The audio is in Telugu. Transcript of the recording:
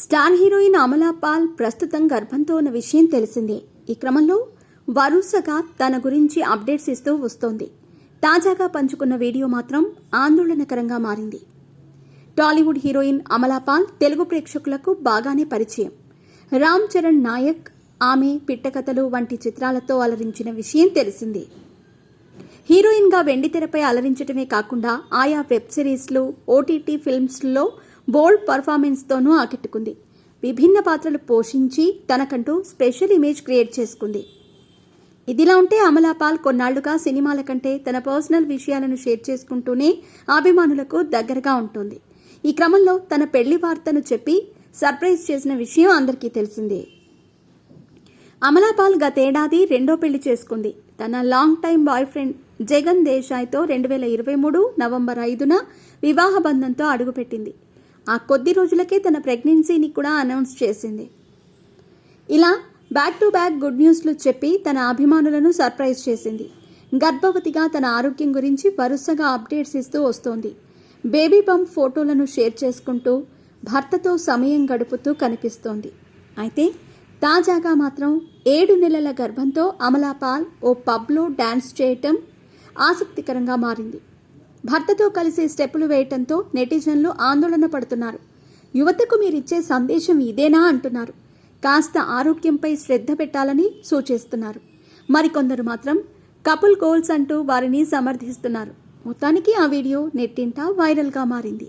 స్టార్ హీరోయిన్ అమలా పాల్ ప్రస్తుతం గర్భంతో ఉన్న విషయం తెలిసిందే. ఈ క్రమంలో వరుసగా తన గురించి అప్డేట్స్ ఇస్తూ వస్తోంది. తాజాగా పంచుకున్న వీడియో మాత్రం ఆందోళనకరంగా మారింది. టాలీవుడ్ హీరోయిన్ అమలా పాల్ తెలుగు ప్రేక్షకులకు బాగానే పరిచయం. రామ్ చరణ్ నాయక్, ఆమె పిట్టకథలు వంటి చిత్రాలతో అలరించిన విషయం తెలిసిందే. హీరోయిన్గా వెండితెరపై అలరించడమే కాకుండా ఆయా వెబ్ సిరీస్లు, ఓటీటీ ఫిల్మ్స్లో బోల్డ్ పర్ఫార్మెన్స్తోనూ ఆకట్టుకుంది. విభిన్న పాత్రలు పోషించి తనకంటూ స్పెషల్ ఇమేజ్ క్రియేట్ చేసుకుంది. ఇదిలా ఉంటే అమలా పాల్ కొన్నాళ్లుగా సినిమాల కంటే తన పర్సనల్ విషయాలను షేర్ చేసుకుంటూనే అభిమానులకు దగ్గరగా ఉంటుంది. ఈ క్రమంలో తన పెళ్లి వార్తను చెప్పి సర్ప్రైజ్ చేసిన విషయం అందరికీ తెలిసిందే. అమలా పాల్ గతేడాది రెండో పెళ్లి చేసుకుంది. తన long time boy friend Jagan దేశాయ్తో 2023 నవంబర్ 5న వివాహ బంధంతో అడుగుపెట్టింది. ఆ కొద్ది రోజులకే తన ప్రెగ్నెన్సీని కూడా అనౌన్స్ చేసింది. ఇలా బ్యాక్ టు బ్యాక్ గుడ్ న్యూస్లు చెప్పి తన అభిమానులను సర్ప్రైజ్ చేసింది. గర్భవతిగా తన ఆరోగ్యం గురించి వరుసగా అప్డేట్స్ ఇస్తూ వస్తోంది. బేబీ బంప్ ఫోటోలను షేర్ చేసుకుంటూ భర్తతో సమయం గడుపుతూ కనిపిస్తోంది. అయితే తాజాగా మాత్రం 7 నెలల గర్భంతో అమలా పాల్ ఓ పబ్లో డాన్స్ చేయటం ఆసక్తికరంగా మారింది. భర్తతో కలిసి స్టెప్పులు వేయటంతో నెటిజన్లు ఆందోళన పడుతున్నారు. యువతకు మీరిచ్చే సందేశం ఇదేనా అంటున్నారు. కాస్త ఆరోగ్యంపై శ్రద్ధ పెట్టాలని సూచిస్తున్నారు. మరికొందరు మాత్రం కపుల్ గోల్స్ అంటూ వారిని సమర్థిస్తున్నారు. మొత్తానికి ఆ వీడియో నెట్టింట వైరల్గా మారింది.